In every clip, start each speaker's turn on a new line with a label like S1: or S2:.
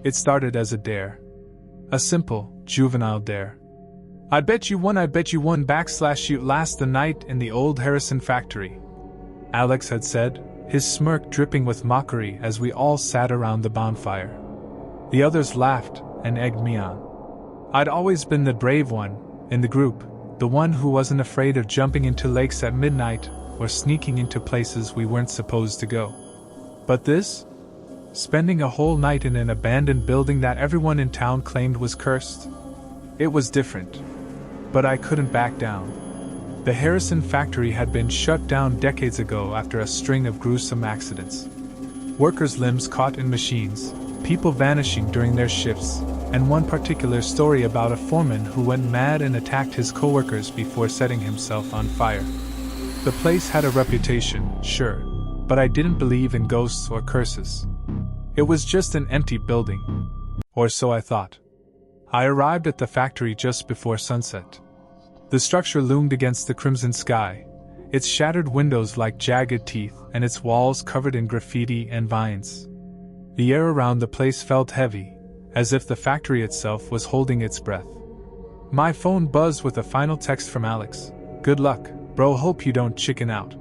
S1: It started as a dare. A simple, juvenile dare. I bet you one / you'd last the night in the old Harrison factory, Alex had said, his smirk dripping with mockery as we all sat around the bonfire. The others laughed and egged me on. I'd always been the brave one in the group, the one who wasn't afraid of jumping into lakes at midnight or sneaking into places we weren't supposed to go. But this? Spending a whole night in an abandoned building that everyone in town claimed was cursed? It was different. But I couldn't back down. The Harrison factory had been shut down decades ago after a string of gruesome accidents. Workers' limbs caught in machines, people vanishing during their shifts, and one particular story about a foreman who went mad and attacked his coworkers before setting himself on fire. The place had a reputation, sure, but I didn't believe in ghosts or curses. It was just an empty building. Or so I thought. I arrived at the factory just before sunset. The structure loomed against the crimson sky, its shattered windows like jagged teeth and its walls covered in graffiti and vines. The air around the place felt heavy, as if the factory itself was holding its breath. My phone buzzed with a final text from Alex. "Good luck, bro, hope you don't chicken out."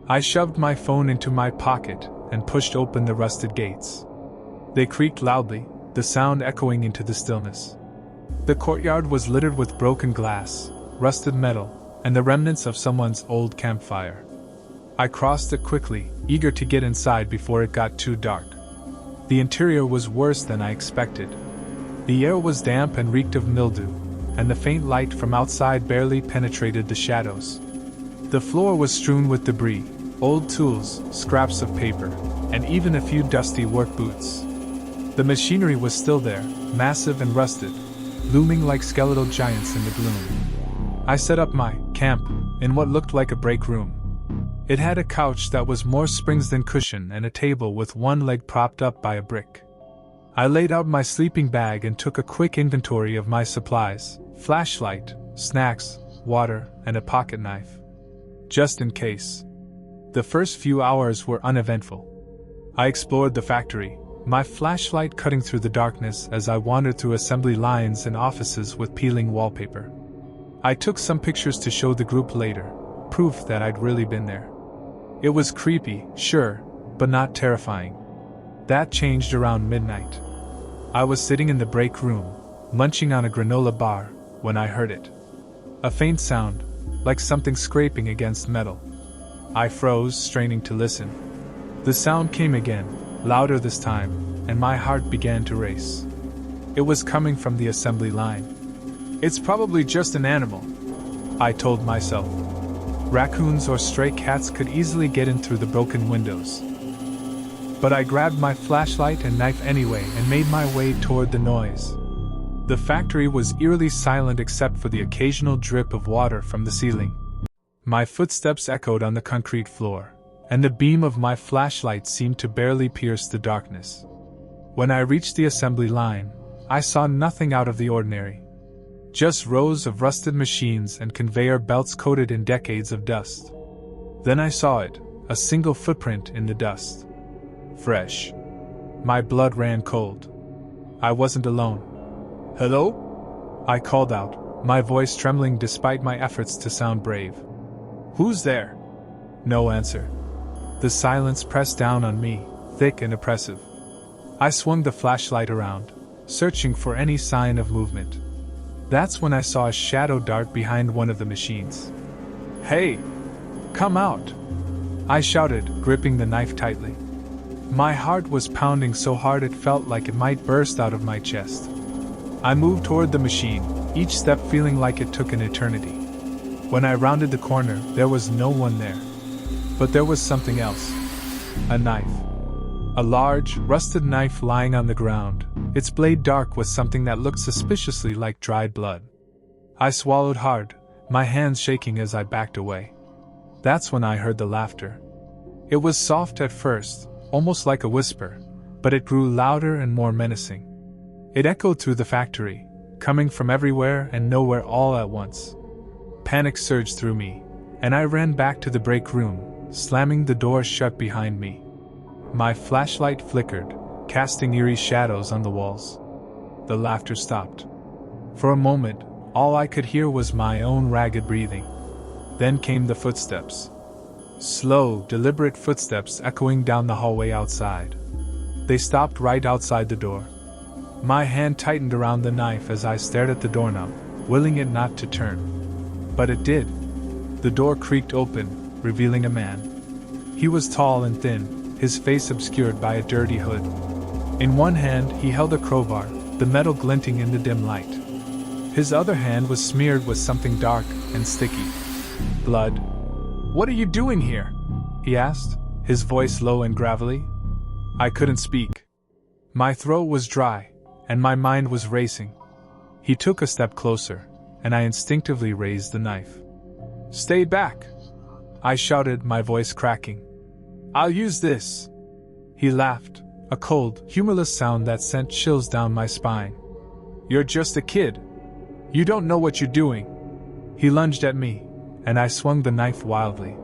S1: I shoved my phone into my pocket and pushed open the rusted gates. They creaked loudly, the sound echoing into the stillness. The courtyard was littered with broken glass, rusted metal, and the remnants of someone's old campfire. I crossed it quickly, eager to get inside before it got too dark. The interior was worse than I expected. The air was damp and reeked of mildew, and the faint light from outside barely penetrated the shadows. The floor was strewn with debris, old tools, scraps of paper, and even a few dusty work boots. The machinery was still there, massive and rusted, looming like skeletal giants in the gloom. I set up my camp in what looked like a break room. It had a couch that was more springs than cushion and a table with one leg propped up by a brick. I laid out my sleeping bag and took a quick inventory of my supplies: flashlight, snacks, water, and a pocket knife. Just in case. The first few hours were uneventful. I explored the factory, my flashlight cutting through the darkness as I wandered through assembly lines and offices with peeling wallpaper. I took some pictures to show the group later, proof that I'd really been there. It was creepy, sure, but not terrifying. That changed around midnight. I was sitting in the break room, munching on a granola bar, when I heard it. A faint sound, like something scraping against metal. I froze, straining to listen. The sound came again, louder this time, and my heart began to race. It was coming from the assembly line. "It's probably just an animal," I told myself. Raccoons or stray cats could easily get in through the broken windows. But I grabbed my flashlight and knife anyway and made my way toward the noise. The factory was eerily silent except for the occasional drip of water from the ceiling. My footsteps echoed on the concrete floor, and the beam of my flashlight seemed to barely pierce the darkness. When I reached the assembly line, I saw nothing out of the ordinary. Just rows of rusted machines and conveyor belts coated in decades of dust. Then I saw it, a single footprint in the dust. Fresh. My blood ran cold. I wasn't alone. "Hello?" I called out, my voice trembling despite my efforts to sound brave. "Who's there?" No answer. The silence pressed down on me, thick and oppressive. I swung the flashlight around, searching for any sign of movement. That's when I saw a shadow dart behind one of the machines. "Hey! Come out!" I shouted, gripping the knife tightly. My heart was pounding so hard it felt like it might burst out of my chest. I moved toward the machine, each step feeling like it took an eternity. When I rounded the corner, there was no one there. But there was something else. A knife. A large, rusted knife lying on the ground, its blade dark with something that looked suspiciously like dried blood. I swallowed hard, my hands shaking as I backed away. That's when I heard the laughter. It was soft at first, almost like a whisper, but it grew louder and more menacing. It echoed through the factory, coming from everywhere and nowhere all at once. Panic surged through me, and I ran back to the break room, slamming the door shut behind me. My flashlight flickered, casting eerie shadows on the walls. The laughter stopped. For a moment, all I could hear was my own ragged breathing. Then came the footsteps. Slow, deliberate footsteps echoing down the hallway outside. They stopped right outside the door. My hand tightened around the knife as I stared at the doorknob, willing it not to turn. But it did. The door creaked open, revealing a man. He was tall and thin, his face obscured by a dirty hood. In one hand he held a crowbar, the metal glinting in the dim light. His other hand was smeared with something dark and sticky. Blood. "What are you doing here?" he asked, his voice low and gravelly. I couldn't speak. My throat was dry, and my mind was racing. He took a step closer, and I instinctively raised the knife. "Stay back!" I shouted, my voice cracking. "I'll use this!" He laughed, a cold, humorless sound that sent chills down my spine. "You're just a kid. You don't know what you're doing." He lunged at me, and I swung the knife wildly.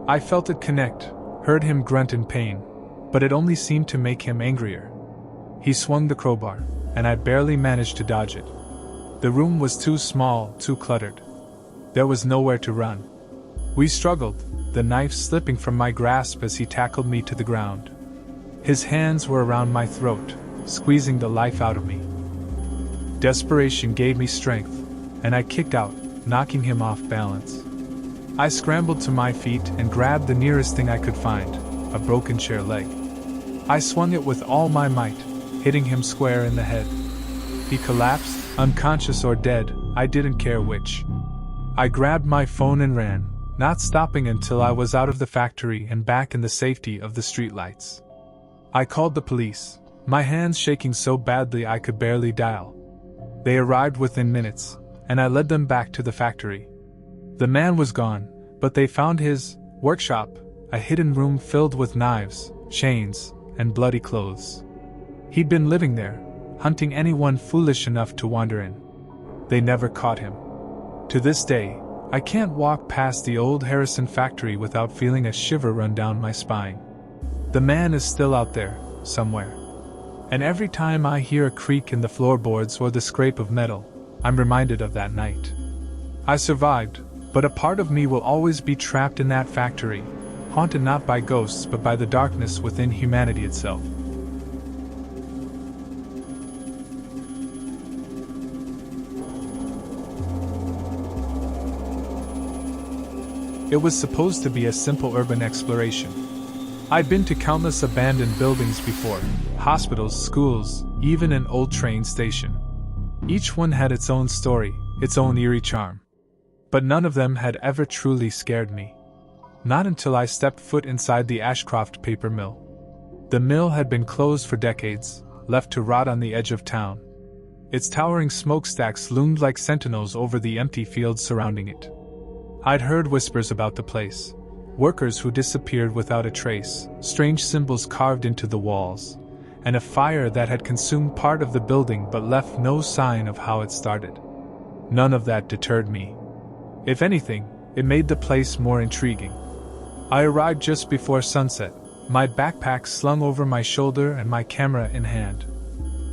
S1: I felt it connect, heard him grunt in pain, but it only seemed to make him angrier. He swung the crowbar, and I barely managed to dodge it. The room was too small, too cluttered. There was nowhere to run. We struggled, the knife slipping from my grasp as he tackled me to the ground. His hands were around my throat, squeezing the life out of me. Desperation gave me strength, and I kicked out, knocking him off balance. I scrambled to my feet and grabbed the nearest thing I could find, a broken chair leg. I swung it with all my might, hitting him square in the head. He collapsed, unconscious or dead, I didn't care which. I grabbed my phone and ran, not stopping until I was out of the factory and back in the safety of the streetlights. I called the police, my hands shaking so badly I could barely dial. They arrived within minutes, and I led them back to the factory. The man was gone, but they found his workshop, a hidden room filled with knives, chains, and bloody clothes. He'd been living there, hunting anyone foolish enough to wander in. They never caught him. To this day, I can't walk past the old Harrison factory without feeling a shiver run down my spine. The man is still out there, somewhere. And every time I hear a creak in the floorboards or the scrape of metal, I'm reminded of that night. I survived, but a part of me will always be trapped in that factory, haunted not by ghosts but by the darkness within humanity itself. It was supposed to be a simple urban exploration. I'd been to countless abandoned buildings before, hospitals, schools, even an old train station. Each one had its own story, its own eerie charm. But none of them had ever truly scared me. Not until I stepped foot inside the Ashcroft paper mill. The mill had been closed for decades, left to rot on the edge of town. Its towering smokestacks loomed like sentinels over the empty fields surrounding it. I'd heard whispers about the place. Workers who disappeared without a trace, strange symbols carved into the walls, and a fire that had consumed part of the building but left no sign of how it started. None of that deterred me. If anything, it made the place more intriguing. I arrived just before sunset, my backpack slung over my shoulder and my camera in hand.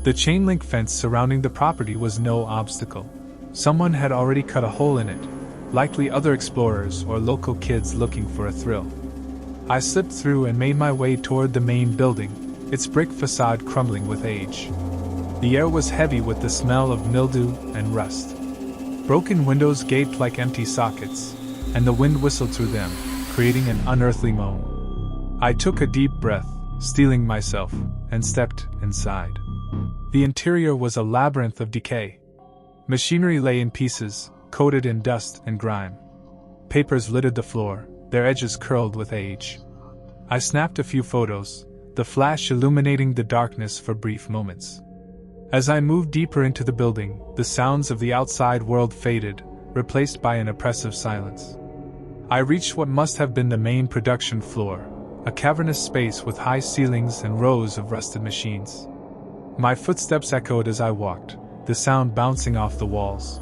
S1: The chain-link fence surrounding the property was no obstacle. Someone had already cut a hole in it, likely other explorers or local kids looking for a thrill. I slipped through and made my way toward the main building, its brick facade crumbling with age. The air was heavy with the smell of mildew and rust. Broken windows gaped like empty sockets, and the wind whistled through them, creating an unearthly moan. I took a deep breath, steeling myself, and stepped inside. The interior was a labyrinth of decay. Machinery lay in pieces, coated in dust and grime. Papers littered the floor, their edges curled with age. I snapped a few photos, the flash illuminating the darkness for brief moments. As I moved deeper into the building, the sounds of the outside world faded, replaced by an oppressive silence. I reached what must have been the main production floor, a cavernous space with high ceilings and rows of rusted machines. My footsteps echoed as I walked, the sound bouncing off the walls.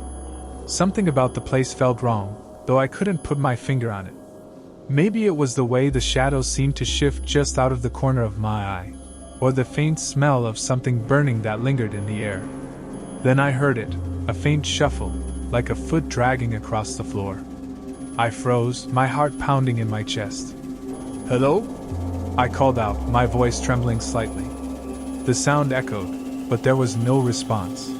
S1: Something about the place felt wrong, though I couldn't put my finger on it. Maybe it was the way the shadows seemed to shift just out of the corner of my eye. or the faint smell of something burning that lingered in the air. Then I heard it, a faint shuffle, like a foot dragging across the floor. I froze, my heart pounding in my chest. "Hello?" I called out, my voice trembling slightly. The sound echoed, but there was no response.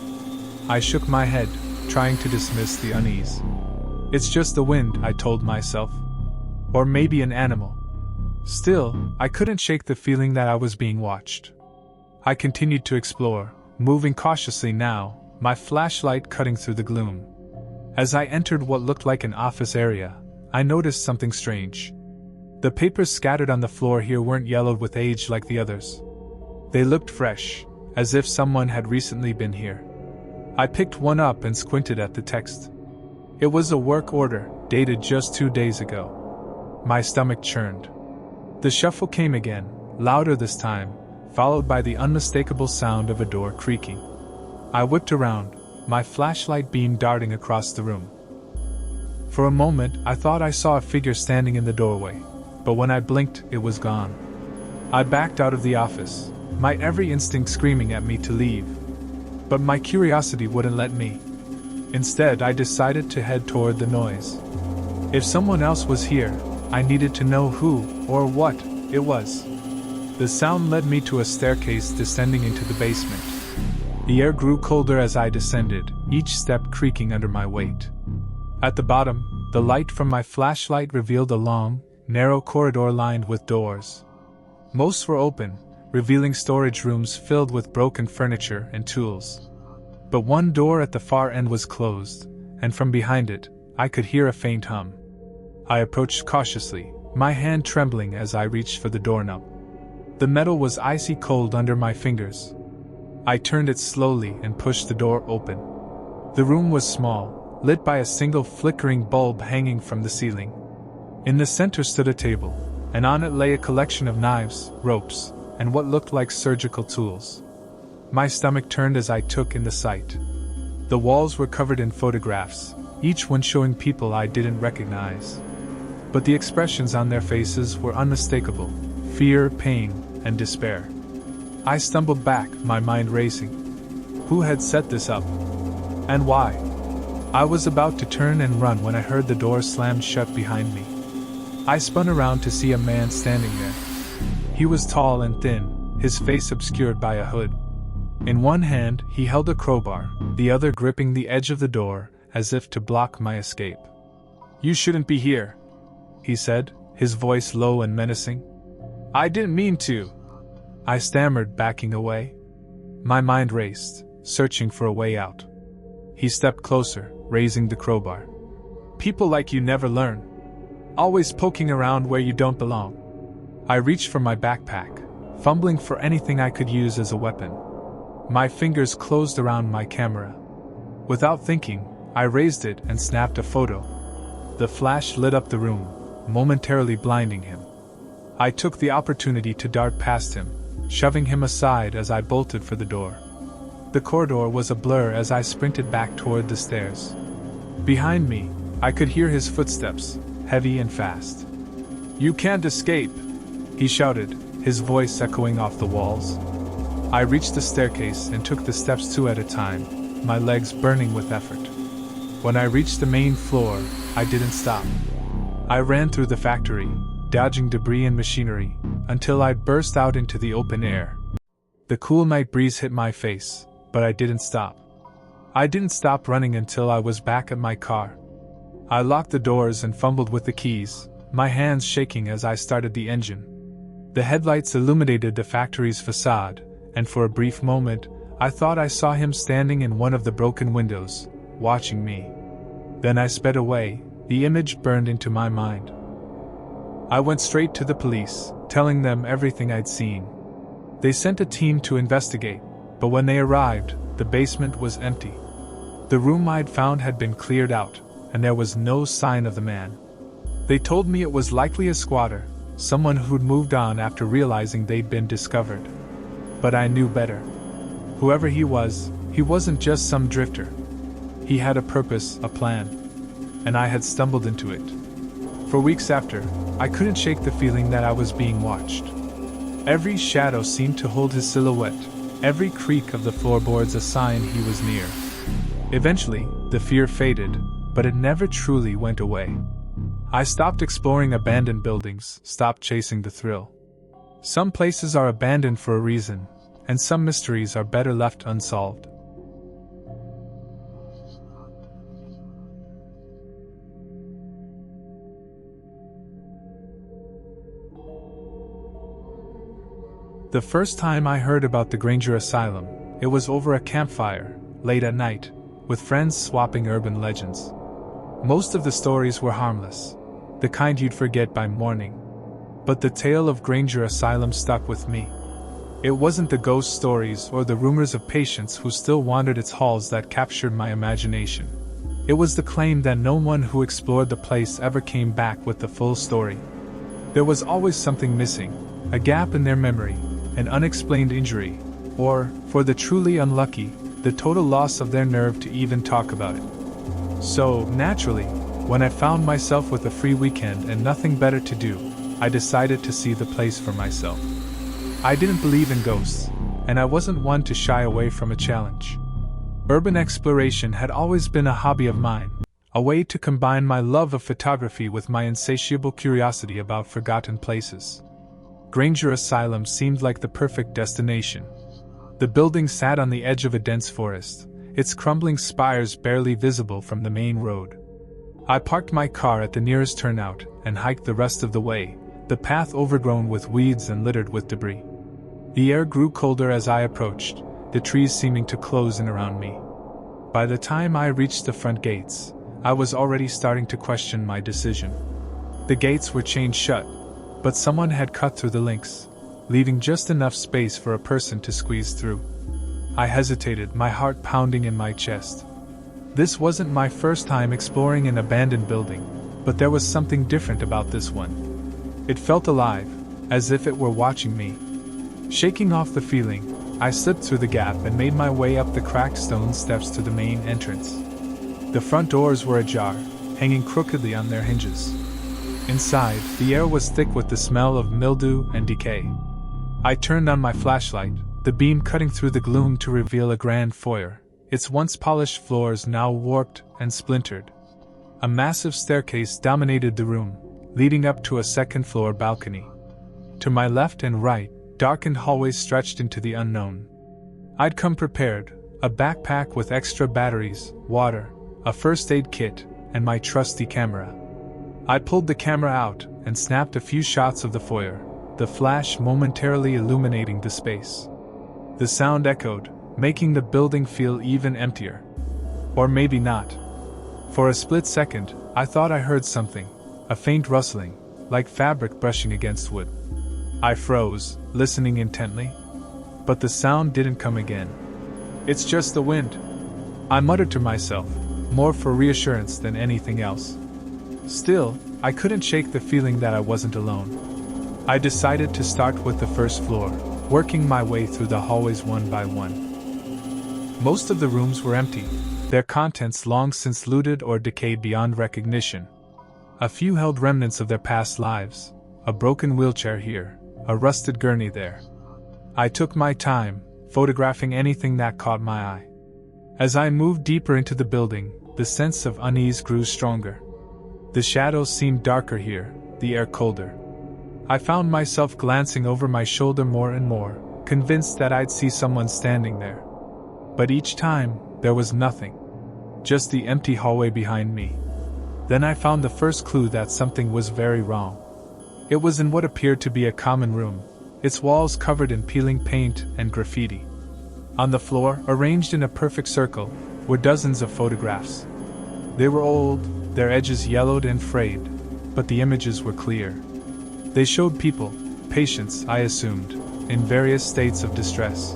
S1: I shook my head, trying to dismiss the unease. "It's just the wind," I told myself. Or maybe an animal. Still, I couldn't shake the feeling that I was being watched. I continued to explore, moving cautiously now, my flashlight cutting through the gloom. As I entered what looked like an office area, I noticed something strange. The papers scattered on the floor here weren't yellowed with age like the others. They looked fresh, as if someone had recently been here. I picked one up and squinted at the text. It was a work order, dated just 2 days ago. My stomach churned. The shuffle came again, louder this time, followed by the unmistakable sound of a door creaking. I whipped around, my flashlight beam darting across the room. For a moment, I thought I saw a figure standing in the doorway, but when I blinked, it was gone. I backed out of the office, my every instinct screaming at me to leave. But my curiosity wouldn't let me. Instead, I decided to head toward the noise. If someone else was here, I needed to know who, or what, it was. The sound led me to a staircase descending into the basement. The air grew colder as I descended, each step creaking under my weight. At the bottom, the light from my flashlight revealed a long, narrow corridor lined with doors. Most were open, revealing storage rooms filled with broken furniture and tools. But one door at the far end was closed, and from behind it, I could hear a faint hum. I approached cautiously, my hand trembling as I reached for the doorknob. The metal was icy cold under my fingers. I turned it slowly and pushed the door open. The room was small, lit by a single flickering bulb hanging from the ceiling. In the center stood a table, and on it lay a collection of knives, ropes, and what looked like surgical tools. My stomach turned as I took in the sight. The walls were covered in photographs, each one showing people I didn't recognize. But the expressions on their faces were unmistakable: fear, pain, and despair. I stumbled back, my mind racing. Who had set this up? And why? I was about to turn and run when I heard the door slammed shut behind me. I spun around to see a man standing there. He was tall and thin, his face obscured by a hood. In one hand, he held a crowbar, the other gripping the edge of the door, as if to block my escape. "You shouldn't be here," he said, his voice low and menacing. "I didn't mean to," I stammered, backing away. My mind raced, searching for a way out. He stepped closer, raising the crowbar. "People like you never learn. Always poking around where you don't belong." I reached for my backpack, fumbling for anything I could use as a weapon. My fingers closed around my camera. Without thinking, I raised it and snapped a photo. The flash lit up the room, momentarily blinding him. I took the opportunity to dart past him, shoving him aside as I bolted for the door. The corridor was a blur as I sprinted back toward the stairs. Behind me, I could hear his footsteps, heavy and fast. "You can't escape," he shouted, his voice echoing off the walls. I reached the staircase and took the steps 2 at a time, my legs burning with effort. When I reached the main floor, I didn't stop. I ran through the factory, dodging debris and machinery, until I burst out into the open air. The cool night breeze hit my face, but I didn't stop. I didn't stop running until I was back at my car. I locked the doors and fumbled with the keys, my hands shaking as I started the engine. The headlights illuminated the factory's facade, and for a brief moment, I thought I saw him standing in one of the broken windows, watching me. Then I sped away, the image burned into my mind. I went straight to the police, telling them everything I'd seen. They sent a team to investigate, but when they arrived, the basement was empty. The room I'd found had been cleared out, and there was no sign of the man. They told me it was likely a squatter, someone who'd moved on after realizing they'd been discovered. But I knew better. Whoever he wasn't just some drifter. He had a purpose, a plan. And I had stumbled into it. For weeks after, I couldn't shake the feeling that I was being watched. Every shadow seemed to hold his silhouette, every creak of the floorboards a sign he was near. Eventually, the fear faded, but it never truly went away. I stopped exploring abandoned buildings, stopped chasing the thrill. Some places are abandoned for a reason, and some mysteries are better left unsolved. The first time I heard about the Granger Asylum, it was over a campfire, late at night, with friends swapping urban legends. Most of the stories were harmless, the kind you'd forget by morning. But the tale of Granger Asylum stuck with me. It wasn't the ghost stories or the rumors of patients who still wandered its halls that captured my imagination. It was the claim that no one who explored the place ever came back with the full story. There was always something missing, a gap in their memory, an unexplained injury, or, for the truly unlucky, the total loss of their nerve to even talk about it. So, naturally, when I found myself with a free weekend and nothing better to do, I decided to see the place for myself. I didn't believe in ghosts, and I wasn't one to shy away from a challenge. Urban exploration had always been a hobby of mine, a way to combine my love of photography with my insatiable curiosity about forgotten places. Granger Asylum seemed like the perfect destination. The building sat on the edge of a dense forest, its crumbling spires barely visible from the main road. I parked my car at the nearest turnout and hiked the rest of the way, the path overgrown with weeds and littered with debris. The air grew colder as I approached, the trees seeming to close in around me. By the time I reached the front gates, I was already starting to question my decision. The gates were chained shut, but someone had cut through the links, leaving just enough space for a person to squeeze through. I hesitated, my heart pounding in my chest. This wasn't my first time exploring an abandoned building, but there was something different about this one. It felt alive, as if it were watching me. Shaking off the feeling, I slipped through the gap and made my way up the cracked stone steps to the main entrance. The front doors were ajar, hanging crookedly on their hinges. Inside, the air was thick with the smell of mildew and decay. I turned on my flashlight, the beam cutting through the gloom to reveal a grand foyer, its once polished floors now warped and splintered. A massive staircase dominated the room, leading up to a second-floor balcony. To my left and right, darkened hallways stretched into the unknown. I'd come prepared, a backpack with extra batteries, water, a first aid kit, and my trusty camera. I pulled the camera out and snapped a few shots of the foyer, the flash momentarily illuminating the space. The sound echoed, making the building feel even emptier. Or maybe not. For a split second, I thought I heard something, a faint rustling, like fabric brushing against wood. I froze, listening intently. But the sound didn't come again. "It's just the wind," I muttered to myself, more for reassurance than anything else. Still, I couldn't shake the feeling that I wasn't alone. I decided to start with the first floor, working my way through the hallways one by one. Most of the rooms were empty, their contents long since looted or decayed beyond recognition. A few held remnants of their past lives, a broken wheelchair here, a rusted gurney there. I took my time, photographing anything that caught my eye. As I moved deeper into the building, the sense of unease grew stronger. The shadows seemed darker here, the air colder. I found myself glancing over my shoulder more and more, convinced that I'd see someone standing there. But each time, there was nothing. Just the empty hallway behind me. Then I found the first clue that something was very wrong. It was in what appeared to be a common room, its walls covered in peeling paint and graffiti. On the floor, arranged in a perfect circle, were dozens of photographs. They were old, their edges yellowed and frayed, but the images were clear. They showed people, patients, I assumed, in various states of distress.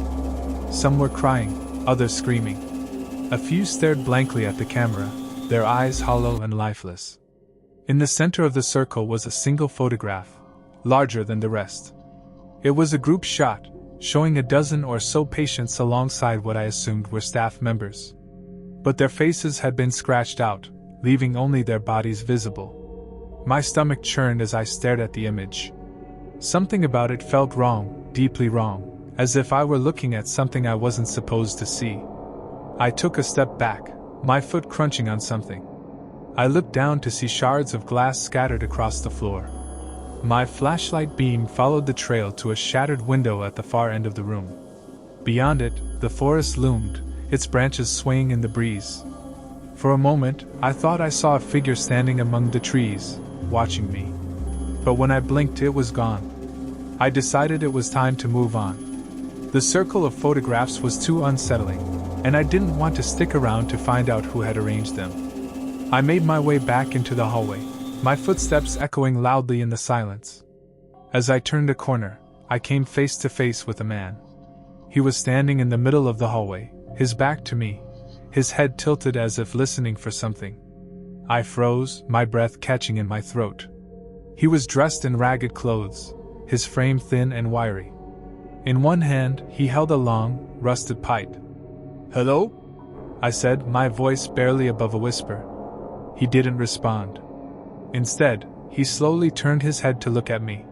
S1: Some were crying, others screaming. A few stared blankly at the camera, their eyes hollow and lifeless. In the center of the circle was a single photograph, larger than the rest. It was a group shot, showing a dozen or so patients alongside what I assumed were staff members. But their faces had been scratched out, leaving only their bodies visible. My stomach churned as I stared at the image. Something about it felt wrong, deeply wrong, as if I were looking at something I wasn't supposed to see. I took a step back, my foot crunching on something. I looked down to see shards of glass scattered across the floor. My flashlight beam followed the trail to a shattered window at the far end of the room. Beyond it, the forest loomed, its branches swaying in the breeze. For a moment, I thought I saw a figure standing among the trees, watching me. But when I blinked, it was gone. I decided it was time to move on. The circle of photographs was too unsettling, and I didn't want to stick around to find out who had arranged them. I made my way back into the hallway, my footsteps echoing loudly in the silence. As I turned a corner, I came face to face with a man. He was standing in the middle of the hallway, his back to me, his head tilted as if listening for something. I froze, my breath catching in my throat. He was dressed in ragged clothes, his frame thin and wiry. In one hand, he held a long, rusted pipe. "Hello?" I said, my voice barely above a whisper. He didn't respond. Instead, he slowly turned his head to look at me.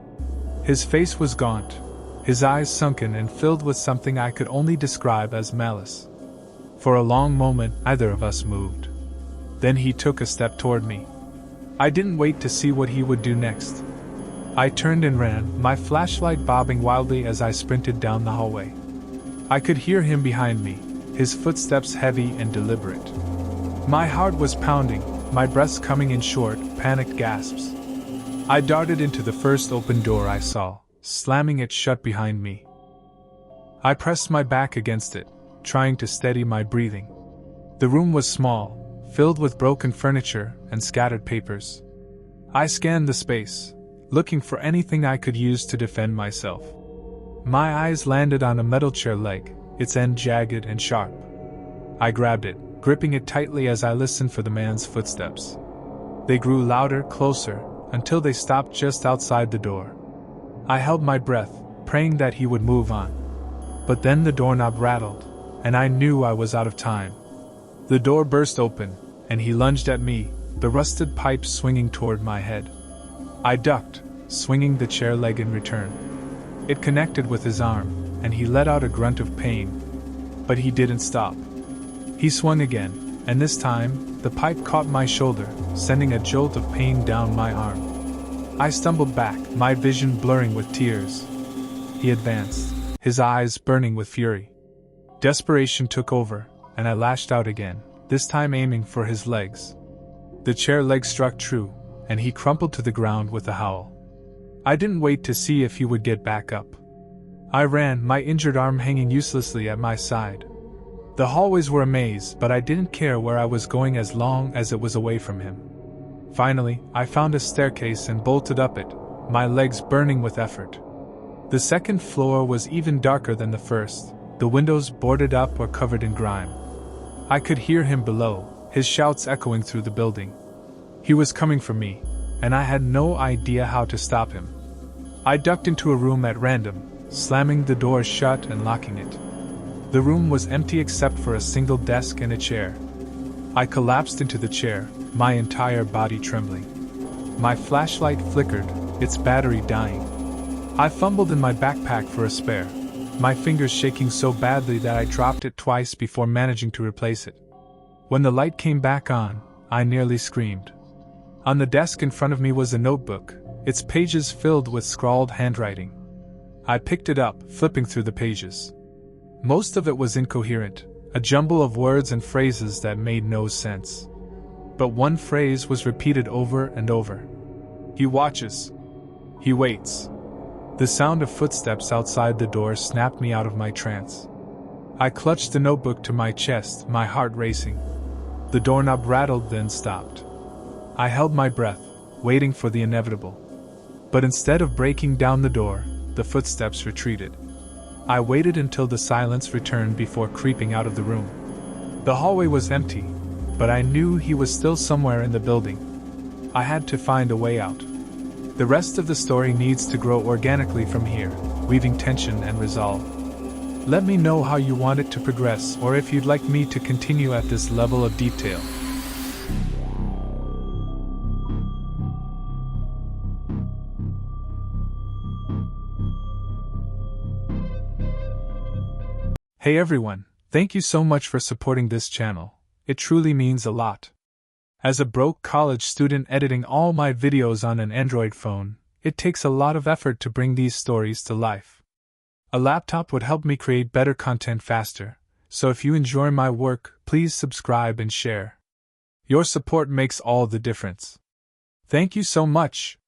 S1: His face was gaunt, his eyes sunken and filled with something I could only describe as malice. For a long moment, neither of us moved. Then he took a step toward me. I didn't wait to see what he would do next. I turned and ran, my flashlight bobbing wildly as I sprinted down the hallway. I could hear him behind me, his footsteps heavy and deliberate. My heart was pounding, my breaths coming in short, panicked gasps. I darted into the first open door I saw, slamming it shut behind me. I pressed my back against it, trying to steady my breathing. The room was small, filled with broken furniture and scattered papers. I scanned the space, looking for anything I could use to defend myself. My eyes landed on a metal chair leg, its end jagged and sharp. I grabbed it, gripping it tightly as I listened for the man's footsteps. They grew louder, closer, until they stopped just outside the door. I held my breath, praying that he would move on. But then the doorknob rattled, and I knew I was out of time. The door burst open, and he lunged at me, the rusted pipe swinging toward my head. I ducked, swinging the chair leg in return. It connected with his arm, and he let out a grunt of pain. But he didn't stop. He swung again, and this time, the pipe caught my shoulder, sending a jolt of pain down my arm. I stumbled back, my vision blurring with tears. He advanced, his eyes burning with fury. Desperation took over, and I lashed out again, this time aiming for his legs. The chair leg struck true, and he crumpled to the ground with a howl. I didn't wait to see if he would get back up. I ran, my injured arm hanging uselessly at my side. The hallways were a maze, but I didn't care where I was going as long as it was away from him. Finally, I found a staircase and bolted up it, my legs burning with effort. The second floor was even darker than the first, the windows boarded up or covered in grime. I could hear him below, his shouts echoing through the building. He was coming for me, and I had no idea how to stop him. I ducked into a room at random, slamming the door shut and locking it. The room was empty except for a single desk and a chair. I collapsed into the chair, my entire body trembling. My flashlight flickered, its battery dying. I fumbled in my backpack for a spare, my fingers shaking so badly that I dropped it twice before managing to replace it. When the light came back on, I nearly screamed. On the desk in front of me was a notebook, its pages filled with scrawled handwriting. I picked it up, flipping through the pages. Most of it was incoherent, a jumble of words and phrases that made no sense. But one phrase was repeated over and over. He watches. He waits. The sound of footsteps outside the door snapped me out of my trance. I clutched the notebook to my chest, my heart racing. The doorknob rattled, then stopped. I held my breath, waiting for the inevitable. But instead of breaking down the door, the footsteps retreated. I waited until the silence returned before creeping out of the room. The hallway was empty, but I knew he was still somewhere in the building. I had to find a way out. The rest of the story needs to grow organically from here, weaving tension and resolve. Let me know how you want it to progress or if you'd like me to continue at this level of detail. Hey everyone, thank you so much for supporting this channel. It truly means a lot. As a broke college student editing all my videos on an Android phone, it takes a lot of effort to bring these stories to life. A laptop would help me create better content faster, so if you enjoy my work, please subscribe and share. Your support makes all the difference. Thank you so much.